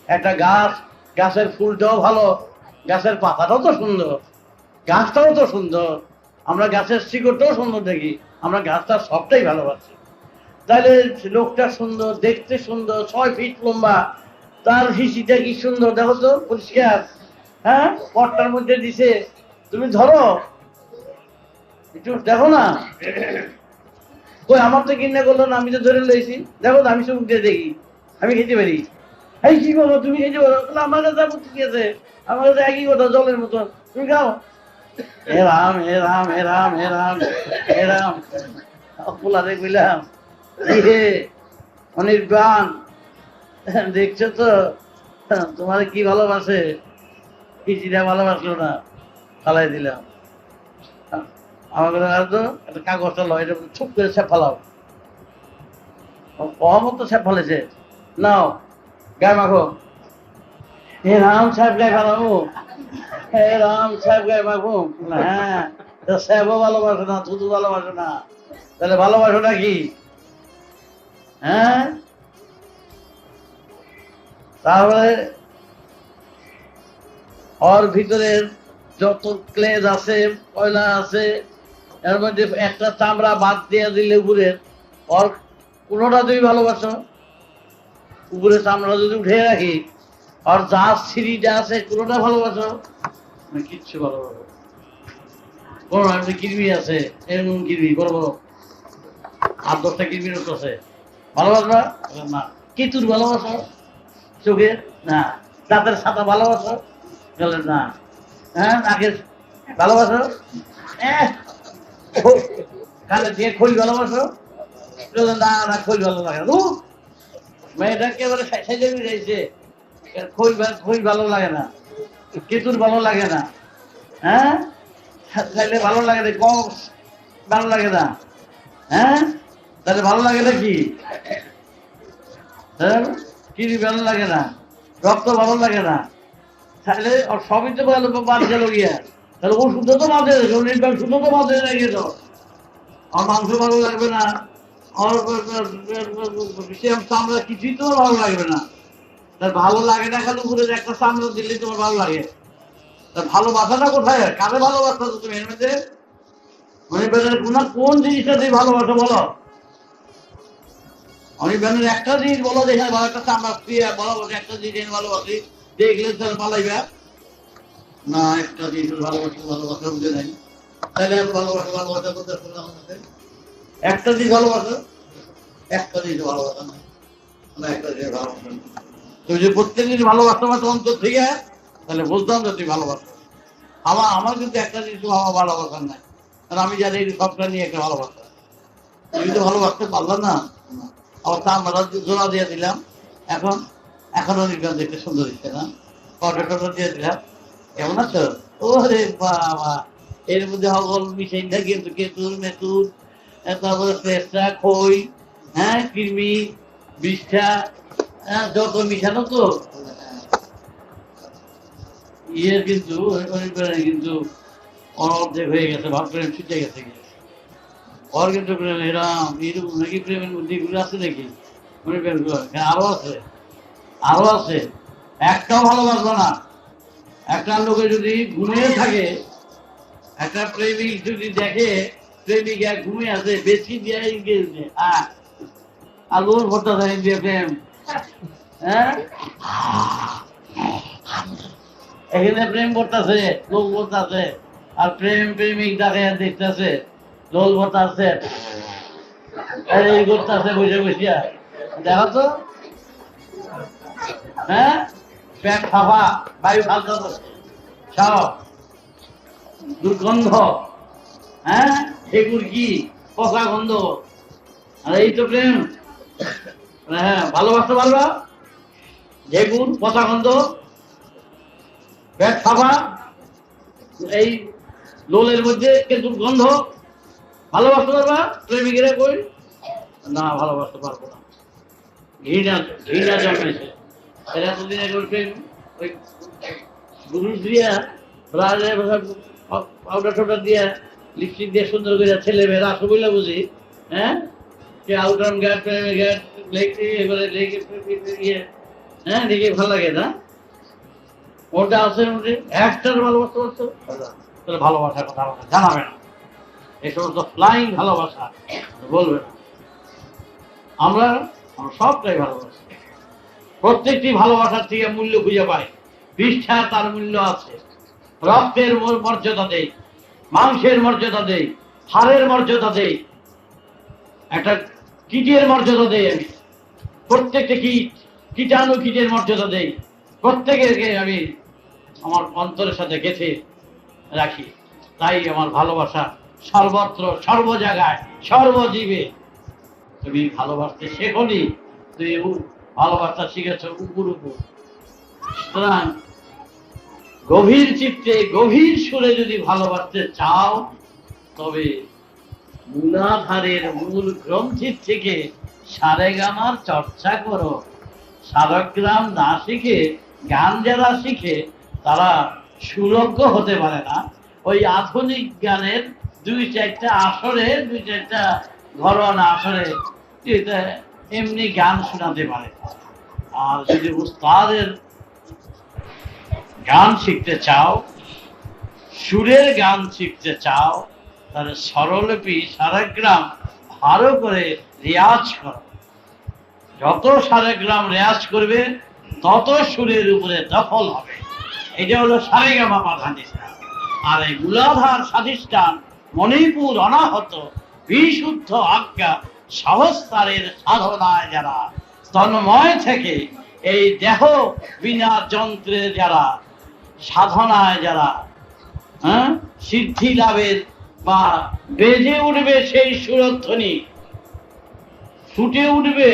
একটা গাছ, গাছের ফুলটাও ভালো, গাছের পাতাটাও তো সুন্দর, গাছটাও তো সুন্দর, আমরা গাছের শিকড়টাও সুন্দর দেখি, আমরা গাছটার সবটাই ভালোবাসি, তাহলে লোকটা সুন্দর, দেখতে সুন্দর, 6 ফিট লম্বা, তার হিসিটা কি সুন্দর দেখো তো, পরিষ্কার, হ্যাঁ পটটার মধ্যে দিছে, তুমি ধরো একটু দেখো না, কই আমার তো কিনে করলো না, আমি তো ধরে লইছি, দেখো তো আমি চোখ দিয়ে দেখি, আমি খেতে পারি। এই কি বলো তুমি খেতে পারো? আমার কাছে আপত্তি কি আছে? আমার কাছে একই কথা, জলের মতন, তুমি খাও। হে রাম হে রাম হে রাম হে রাম হে রাম। পোলারে কইলাম হে অনির্বাণ, দেখছো তো তোমার কি ভালোবাসে, কিছুটা ভালোবাসলো না, ফালাই দিলাম। আমার কথা আর তো একটা কাগজটা লয়, এটা ছুপ করে ছ্যাপ ফালাও। অহমত তো ছ্যাপ ফেলেছে, নাও গায়ে মাখো। হে রাম সাহেব গায়ে ফেলাবো, হে রাম সাহেব গায়ে মাখো। হ্যাঁ, সাহেবও ভালোবাসে না, শুধু ভালোবাসে না, তাহলে ভালোবাসোটা কি? হ্যাঁ, তাহলে ওর ভিতরের যত ক্লেজ আছে, কয়লা আছে, এর মধ্যে একটা চামড়া বাদ দিয়ে দিলে উপরের, ওর কোনোটা তুমি ভালোবাসো, উপরে চামড়া যদি উঠে রাখি, আর যা সিঁড়িটা আছে কোনোটা ভালোবাসো? কিচ্ছু ভালোবাসো কোন? কৃমি আছে, এরকম কৃমি বড় বড় 8-10টা কৃমির আছে, ভালোবাসবা না? কেতুর ভালোবাসো? চোখের না? দাঁতের ছাতা ভালোবাসো? না। হ্যাঁ, নাকের ভালোবাসো? কানে দিয়ে খোল ভালোবাসো? না না, খোল ভালো লাগে না। মেয়েটা একেবারে সাইজে যাইছে, খোল ভালো লাগে না, কেতুর ভালো লাগে না। হ্যাঁ, খাইলে ভালো লাগে না, কম ভালো লাগে না। হ্যাঁ, তাহলে ভালো লাগে না কি? হ্যাঁ, কি ভালো লাগে না? রক্ত ভালো লাগে না, তাহলে সবই তো বাদ গেল গিয়া, তাহলে ও শুদ্ধ তো বাদে, শুদ্ধ তো বাদে গেল। আমার মাংস ভালো লাগবে না, চামড়া কিছুই তো ভালো লাগবে না। তার ভালো লাগে না, খালি উপরে একটা চামড়া দিলে তোমার ভালো লাগে। তার ভালোবাসাটা কোথায়? কারে ভালোবাসা তুমি এর মধ্যে? মানে কোন জিনিসটা তুমি ভালোবাসো বলো? অনির্বাণের একটা জিনিস বলো, দেখে ভালো একটা চামড়া প্রিয় ভালোবাসে, একটা জিনিস ভালোবাসি দেখলে তাহলে পালাইবা না। একটা জিনিস ভালোবাসা বুঝে নাই, তাহলে ভালোবাসা করতে একটা জিনিস ভালোবাসো, একটা জিনিস ভালোবাসা না, একটা জিনিস ভালোবাসা না। তুমি যদি প্রত্যেক জিনিস ভালোবাসতে পারতো অন্তর থেকে, তাহলে বুঝতাম যে তুমি ভালোবাসো। আমার কিন্তু একটা জিনিস আমার ভালোবাসার নাই, আর আমি জানি এই সবটা নিয়ে একটা ভালোবাসা। তুমি তো ভালোবাসতে পারলো না, আবার আমরা জোড়া দিয়ে দিলাম, এখনো নির্বাণ দেখতে সুন্দর দিচ্ছে না, কটা দিয়ে দিলাম, কেমন আছো? ওরে বাবা, এর মধ্যে সকল মিশাইটা কিন্তু কেতুর মেতুর, তারপরে পেঁচা খই, হ্যাঁ, কৃমি বিষ্ঠা, হ্যাঁ, যত মিশানো তো ইয়ে কিন্তু কিন্তু অর্ধেক হয়ে গেছে, ভাব প্রেম ছুটে গেছে। ওর কিন্তু প্রেম এরম এরকম নাকি প্রেমের মধ্যে এগুলো আছে নাকি? মনে প্রেম আরো আছে, আরো আছে। একটাও ভালোবাসবো না। একটা লোকে যদি ঘুমিয়ে থাকে, একটা প্রেমিক যদি দেখে প্রেমিকা ঘুমিয়ে আছে, বেশি দিয়ে গেছে আলুর ভর্তা থাকে দিয়ে প্রেম। হ্যাঁ, এখানে প্রেম করতেছে, লোক বলতেছে, আর প্রেমিক দেখে দেখতেছে, লোল বলতেছে, এই করতেছে বসে বসিয়া, দেখো তো। হ্যাঁ, পেট ফাঁপা, বায়ু ফালতে সব দুর্গন্ধ, হ্যাঁ, এগুর কি পচা গন্ধ, আর এই তো প্রেম। হ্যাঁ, ভালোবাসতে পারবা? যেগুন পচা গন্ধ, পেট ফাঁপা, এই লোলের মধ্যে কিন্তু গন্ধ, ভালোবাসতে পারবা? প্রেমিকেরা কই না, ভালোবাসতে পারবো না, ঘৃণা ঘৃণা জন্মেছে। এরা এতদিন একবার প্রেম ওই গুরু দিয়া পাউডার টাউডার দিয়া লিপস্টিক দিয়ে সুন্দর করে ছেলে মেয়েরা আসো বলে বুঝি। হ্যাঁ, সে আউটার গার্ড প্রেমের গার্ড এবারে লেগে হ্যাঁ, দেখে ভালো লাগে না? ওটা আছে একটার ভালোবাসতে পারছো, তাহলে ভালোবাসার কথা আমাকে জানাবে না, এই সমস্ত ফ্লাইং ভালোবাসা বলবে না। আমরা সবটাই ভালোবাসি, প্রত্যেকটি ভালোবাসার থেকে মূল্য খুঁজে পাই, পৃষ্ঠা তার মূল্য আছে, রক্তের মর্যাদা দেই, মাংসের মর্যাদা দেই, হাড়ের মর্যাদা দেই, একটা কীটের মর্যাদা দেই। আমি প্রত্যেকটা কীটাণু কীটের মর্যাদা দেই, প্রত্যেকেরকে আমি আমার অন্তরের সাথে গেঁথে রাখি। তাই আমার ভালোবাসা সর্বত্র, সর্ব জায়গায়, সর্বজীবে। তুমি ভালোবাসতে শেখনি, তুমি ভালোবাসা শিখেছ উপর উপর। সুতরাং গভীর চিত্তে, গভীর সুরে যদি ভালোবাসতে চাও, তবে মূলাধারের মূল গ্রন্থির থেকে সারেগামার চর্চা করো। সারগ্রাম না শিখে, গান যারা শিখে তারা সুলজ্ঞ হতে পারে না। ওই আধুনিক গানের দুই চারটা আসরে, দুই চারটা ঘরোয়া আসরে এমনি গান শোনাতে পারে। আর যদি উস্তাদের গান শিখতে চাও, সুরের গান শিখতে চাও, তাহলে স্বরলিপি সারেগ্রাম ভালো করে রেয়াজ করো। যত সারেগ্রাম রেয়াজ করবে তত সুরের উপরে দখল হবে। এটা হলো সারেগামা সাধিষ্ঠান। আর এই মূলাধার সাধিষ্ঠান মণিপুর অনাহত বিশুদ্ধ আজ্ঞা সহস্রারের সাধনায় যারা তন্ময় থেকে, এই দেহ বিনা যন্ত্রে যারা সাধনায় যারা সিদ্ধি লাভের বা বেজে উঠবে সেই সুরধ্বনি, ফুটে উঠবে।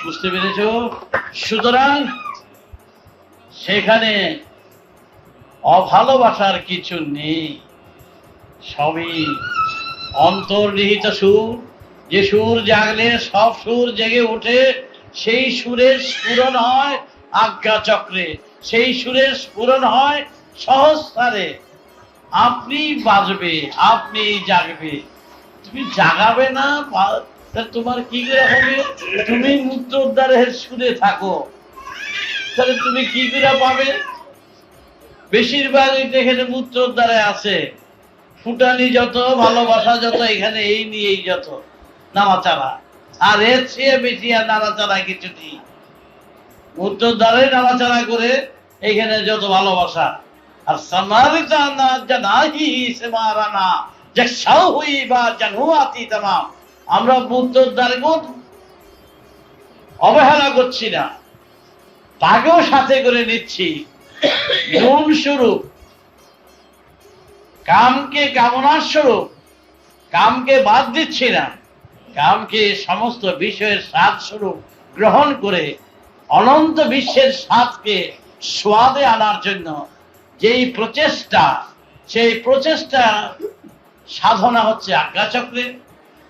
বুঝতে পেরেছ? সুতরাং সেখানে অভালোবাসার কিছু নেই, সবই অন্তর্নিহিত সুর। যে সুর জাগলে সব সুর জেগে ওঠে, সেই সুরের স্ফুরণ হয় আজ্ঞা চক্রে, সেই সুরের স্ফুরণ হয় সহস্রারে। আপনি বাজবে, আপনি জাগবে, তুমি জাগাবে না, তোমার কি করে হবে? তুমি মুক্ত উদ্ধারের সুরে থাকো, তাহলে তুমি কি করে পাবে? বেশিরভাগ এখানে মূত্র উদ্ধারে আছে, ফুটানি যত, ভালোবাসা যত, এখানে এই নিয়েই যত নাড়াচাড়া। আর এর চেয়ে বেশি আর নাড়াচাড়া কিছু নেই। মূত্র উদ্ধারে নাড়াচাড়া করে এখানে যত ভালোবাসা। আর সামারিতা না জানাহি সেমারানা যে সাউ হুই বা জানুয়াতি তামাম। আমরা মূত্র উদ্ধারে অবহেলা করছি না, তাকেও সাথে করে নিচ্ছি। গুণ স্বরূপ, কামকে কামনার স্বরূপ, কামকে বাদ দিচ্ছি না, কামকে সমস্ত বিষয়ের স্বাদ স্বরূপ গ্রহণ করে অনন্ত বিশ্বের স্বাদকে স্বাদে আনার জন্য যেই প্রচেষ্টা, সেই প্রচেষ্টা সাধনা হচ্ছে আজ্ঞাচক্রে,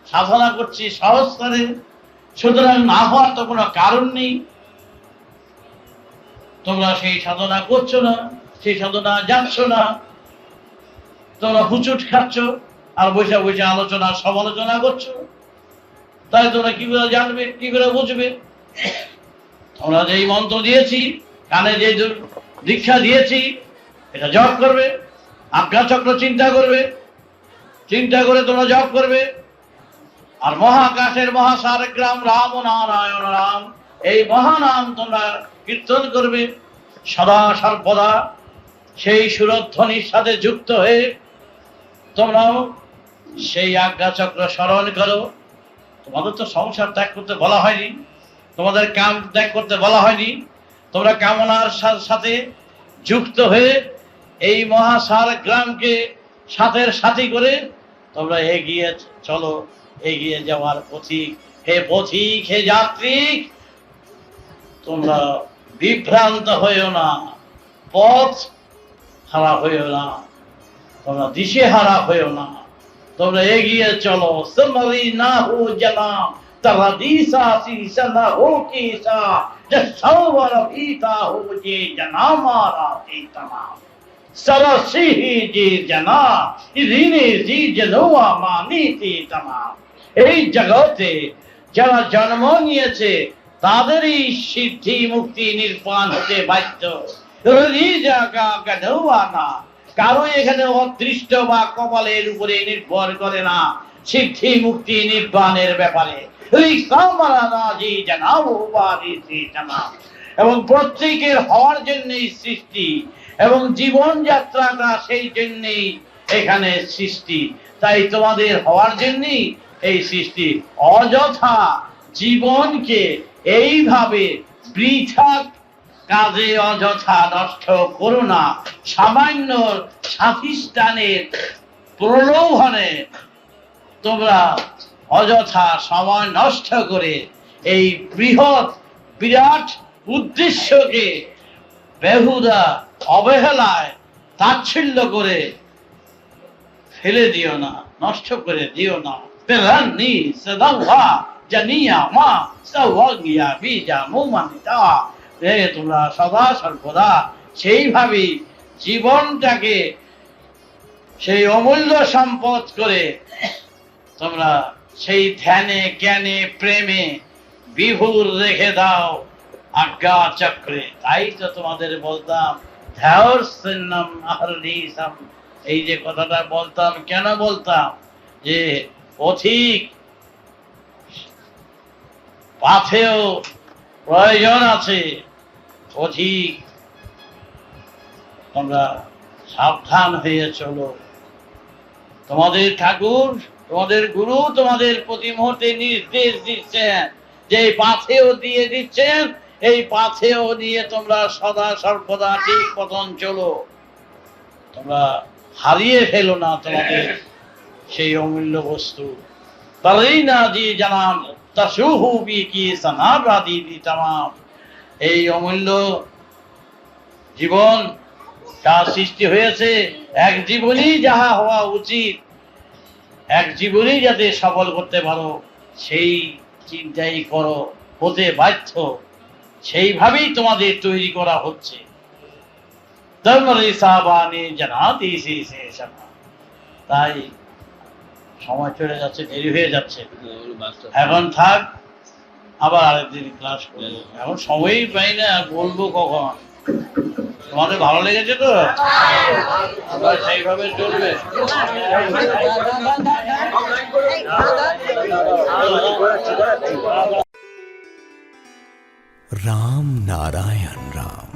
সাধনা করছি সহস্রারে। সুতরাং না হওয়ার তো কোনো কারণ নেই। তোমরা সেই সাধনা করছো না, সেই সাধনা যাচ্ছ না, তোমরা হুচুট খাচ্ছ আর বসে বসে আলোচনা সমালোচনা করছো। তাই তোমরা কি করে জানবে, কি করে বুঝবে? তোমরা যেই মন্ত্র দিয়েছি, কানে যে দীক্ষা দিয়েছি, এটা জপ করবে, আজ্ঞাচক্র চিন্তা করবে, চিন্তা করে তোমরা জপ করবে। আর মহাকাশের মহাসারগ্রাম রাম নারায়ণ রাম, এই মহানাম তোমরা কীর্তন করবে সদা সর্বদা। সেই সুরধ্বনির সাথে যুক্ত হয়ে তোমরাও সেই আজ্ঞাচক্র স্মরণ করো। তোমাদের তো সংসার ত্যাগ করতে বলা হয়নি, তোমাদের কাম ত্যাগ করতে বলা হয়নি। তোমরা কামনার সাথে যুক্ত হয়ে এই মহাসার গ্রামকে সাথের সাথী করে তোমরা এগিয়ে চলো, এগিয়ে যাওয়ার পথিক। হে পথিক, হে যাত্রী, তোমরা বিভ্রান্ত হইও না, পথ হারা হইও না, তোমরা দিশে হারা হইও না, তোমরা এগিয়ে চলো। সমরি না হো জানা তারা দিশা শিশা না হো কিসা, যে সৌবর ভীতা হো যে জানা মারা চিতনা, সরসিহি যে জানা ঋণে জি জনোয়া মানি চিতনা। এই জগতে যারা জন্ম নিয়েছে তাদেরই সিদ্ধি মুক্তি নির্বাণ হতে বাধ্য। কারো এখানে অদৃষ্ট বা কপালের উপরে নির্ভর করে না সিদ্ধি মুক্তি নির্বাণের ব্যাপারে। এবং প্রত্যেকের হওয়ার জন্য সৃষ্টি, এবং জীবন যাত্রাটা সেই জন্যই এখানে সৃষ্টি। তাই তোমাদের হওয়ার জন্যই এই সৃষ্টি। অযথা জীবনকে এইভাবে বৃথা কাজে অযথা নষ্ট করো না। সামান্য সাধিষ্ঠানের প্রলোভনে তোমরা অযথা সময় নষ্ট করে এই বৃহৎ বিরাট উদ্দেশ্যকে বেহুদা অবহেলায় তাচ্ছিল্য করে ফেলে দিও না, নষ্ট করে দিও না। পেলানি সদাওয়া জানিয়া মা সওয়াগিয়া বিজা মুমানিতা। তোমরা সদা সর্বদা সেইভাবে জীবনটাকে সেই অমূল্য সম্পদ করে তোমরা সেই ধ্যানে জ্ঞানে প্রেমে বিভোর রেখে দাও আজ্ঞা চক্রে। তাই তো তোমাদের বলতাম ধ্যায়র্সন্নম আহরণীসম। এই যে কথাটা বলতাম, কেন বলতাম? যে অধিক পাথেও প্রয়োজন আছে, অধিক তোমরা সাবধান হয়ে চলো। তোমাদের ঠাকুর, তোমাদের গুরু তোমাদের প্রতি মুহূর্তে নির্দেশ দিচ্ছেন যে এই পাথেও দিয়ে দিচ্ছেন, এই পাথেও নিয়ে তোমরা সদা সর্বদা ঠিক পথন চলো। তোমরা হারিয়ে ফেলো না তোমাদের সেই অমূল্য বস্তু। তাই না যে জানান তাসুহু বিকি সানাবাদি তামাম। এই অমূল্য জীবন যা সৃষ্টি হয়েছে, এক জীবনই যাহা হওয়া উচিত, এক জীবনই যাতে সফল করতে পারো সেই চিন্তাই করো, হতে বাধ্য। সেইভাবেই তোমাদের তৈরি করা হচ্ছে। তাই সময় চলে যাচ্ছে, দেরি হয়ে যাচ্ছে। এখন থাক, আবার আরেকদিন ক্লাস করবো। এখন সময়ই পাই না, বলবো কখন। তোমাদের ভালো লেগেছে তো? আবার সেইভাবে চলবে। राम नारायण राम।